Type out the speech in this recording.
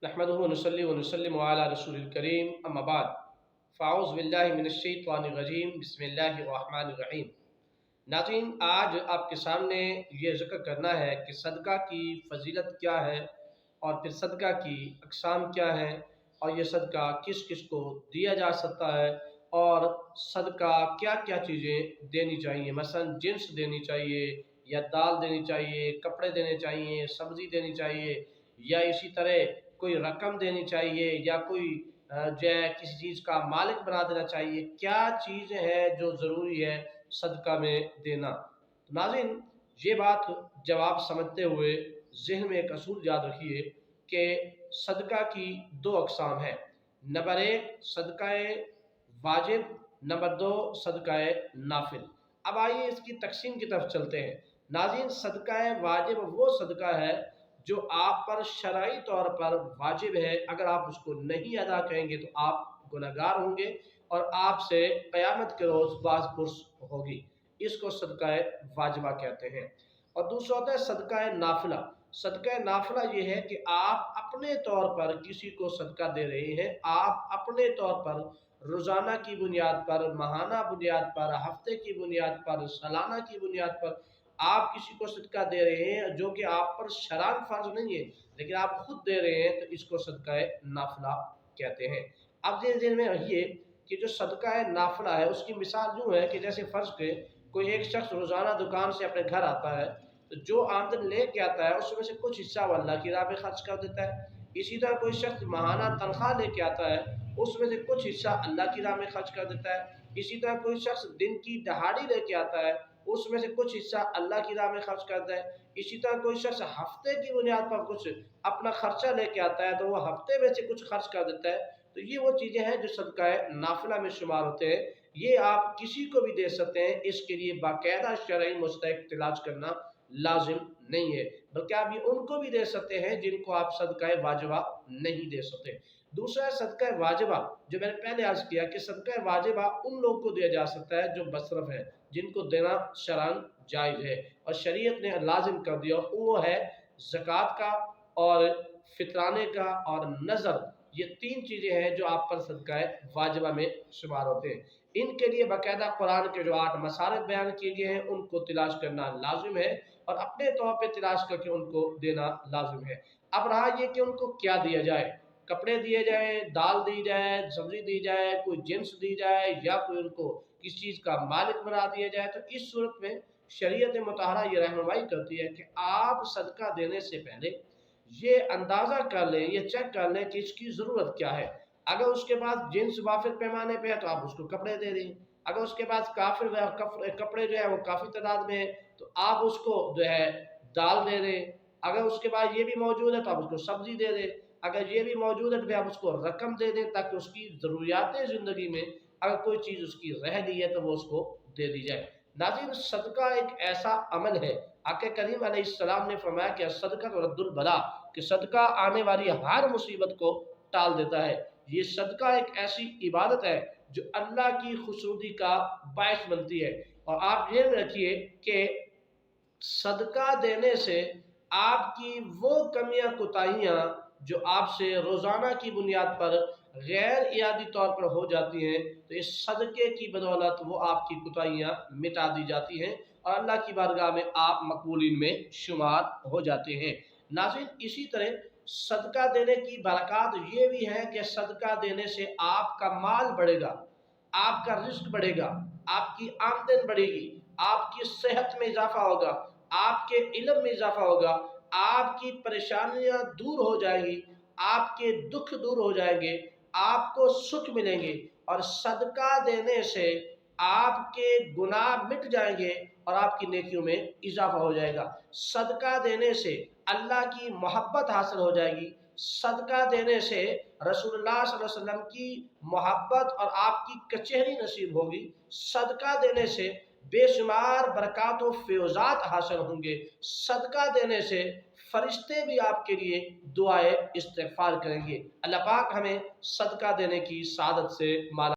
नहमदुहु व नुसल्ली व नुसल्लिमु अला रसूलिल करीम अम्मा बाद फ़ाऊज़ु बिल्लाहि मिनश्शैतानिर रजीम बिस्मिल्लाहिर रहमानिर रहीम। नाज़रीन, आज आपके सामने ये ज़िक्र करना है कि सदका की फ़जीलत क्या है और फिर सदका की अक़साम क्या हैं और ये सदका किस किस को दिया जा सकता है और सदका क्या क्या चीज़ें देनी चाहिए। मसलन जिन्स देनी चाहिए या दाल देनी चाहिए, कपड़े देने चाहिए, सब्ज़ी देनी चाहिए, या इसी तरह कोई रकम देनी चाहिए, या कोई जो है किसी चीज़ का मालिक बना देना चाहिए। क्या चीज़ है जो ज़रूरी है सदका में देना। तो नाज़रीन, ये बात जब आप समझते हुए ज़हन में एक असूल याद रखिए कि सदका की दो अक़साम हैं। नंबर एक सदकाए वाजिब, नंबर दो सदकाए नाफिल। अब आइए इसकी तकसीम की तरफ चलते हैं। नाज़रीन, सदकाए वाजिब वो सदका है जो आप पर शरई तौर पर वाजिब है। अगर आप उसको नहीं अदा करेंगे तो आप गुनहगार होंगे और आपसे क़यामत के रोज़ बाज़पुरस होगी। इसको सदकाए वाजिबा कहते हैं। और दूसरा होता है सदकाए नाफिला। सदकाए नाफिला ये है कि आप अपने तौर पर किसी को सदका दे रहे हैं। आप अपने तौर पर रोज़ाना की बुनियाद पर, माहाना बुनियाद पर, हफ्ते की बुनियाद पर, सालाना की बुनियाद पर आप किसी को सदका दे रहे हैं जो कि आप पर शरान फ़र्ज नहीं है, लेकिन आप खुद दे रहे हैं, तो इसको सदकाए नाफिला कहते हैं। अब ये ज़हन में रखिए कि जो सदकाए नाफिला है उसकी मिसाल यूँ है कि जैसे फ़र्ज़ के कोई एक शख्स रोज़ाना दुकान से अपने घर आता है, तो जो आमदन लेके आता है उसमें से कुछ हिस्सा वो अल्लाह की राह में खर्च कर देता है। इसी तरह कोई शख्स माहाना तनख्वाह लेके आता है, उसमें से कुछ हिस्सा अल्लाह की राह में खर्च कर देता है। इसी तरह कोई शख्स दिन की दहाड़ी लेके आता है, उसमें से कुछ हिस्सा अल्लाह की राह में खर्च करता है। इसी तरह कोई शख्स हफ्ते की बुनियाद पर कुछ अपना खर्चा लेके आता है, तो वो हफ्ते में से कुछ खर्च कर देता है। तो ये वो चीज़ें हैं जो सदकाए नाफिला में शुमार होते हैं। ये आप किसी को भी दे सकते हैं, इसके लिए बाकायदा शरई मुस्तहिक तलाश करना लाजिम नहीं है, बल्कि आप ये उनको भी दे सकते हैं जिनको आप सदकाए वाजिबा नहीं दे सकते। दूसरा है सदकाए वाजिबा, जो मैंने पहले अर्ज़ किया कि सदकाए वाजिबा उन लोगों को दिया जा सकता है जो बसरफ है, जिनको देना शरअन जायज़ है और शरीयत ने लाजिम कर दिया। वो है ज़कात का और फितराने का और नज़र। ये तीन चीज़ें हैं जो आप पर सदकाए वाजिबा में शुमार होते हैं। इनके लिए बाकायदा कुरान के जो 8 मसारिफ़ बयान किए गए हैं उनको तलाश करना लाजिम है और अपने तौर पे तलाश करके उनको देना लाजिम है। अब रहा ये कि उनको क्या दिया जाए। कपड़े दिए जाएँ, दाल दी जाए, सब्ज़ी दी जाए, कोई जिन्स दी जाए, या कोई उनको किसी चीज़ का मालिक बना दिया जाए। तो इस सूरत में शरीयत मुतहरा ये रहनुमाई करती है कि आप सदका देने से पहले ये अंदाज़ा कर लें, ये चेक कर लें कि इसकी ज़रूरत क्या है। अगर उसके पास जिन्स वाफिर पैमाने पे है तो आप उसको कपड़े दे दें। अगर उसके पास काफ़िर कपड़े जो है वो काफ़ी तादाद में है तो आप उसको जो है दाल दे दें। अगर उसके पास ये भी मौजूद है तो आप उसको सब्ज़ी दे दें। अगर ये भी मौजूद है तो फिर आप उसको रकम दे दें, ताकि उसकी ज़रूरियात ज़िंदगी में अगर कोई चीज़ उसकी रह गई है तो वो उसको दे दी जाए। नाज़रीन, सदका एक ऐसा अमल है, आक़ा करीम अलैहिस्सलाम ने फरमाया कि सदका तो रद्दुल बला, कि सदका आने वाली हर मुसीबत को टाल देता है। ये सदका एक ऐसी इबादत है जो अल्लाह की खुशनुदी का बायस बनती है। और आप ये रखिए कि सदका देने से आपकी वो कमियां कोताहियां जो आपसे रोज़ाना की बुनियाद पर गैर इरादी तौर पर हो जाती हैं, तो इस सदक़े की बदौलत वो आपकी कोताहियां मिटा दी जाती हैं और अल्लाह की बारगाह में आप मकबूलीन में शुमार हो जाते हैं। नाज़रीन, इसी तरह सदका देने की बरक़ात ये भी है कि सदका देने से आपका माल बढ़ेगा, आपका रिज़्क़ बढ़ेगा, आपकी आमदन बढ़ेगी, आपकी सेहत में इज़ाफ़ा होगा, आपके इल्म में इज़ाफ़ा होगा, आपकी परेशानियाँ दूर हो जाएँगी, आपके दुख दूर हो जाएँगे, आपको सुख मिलेंगे और सदका देने से आपके गुनाह मिट जाएँगे और आपकी नेकियों में इज़ाफ़ा हो जाएगा। सदका देने से अल्लाह की मोहब्बत हासिल हो जाएगी। सदका देने से रसूलुल्लाह सल्लल्लाहु अलैहि वसल्लम की मोहब्बत और आपकी कचहरी नसीब होगी। सदका देने से बेशुमार बरक़ात व फ़ैज़ात हासिल होंगे। सदका देने से फ़रिश्ते भी आपके लिए दुआए इस्तिग़फ़ार करेंगे। अल्लाह पाक हमें सदका देने की सआदत से माला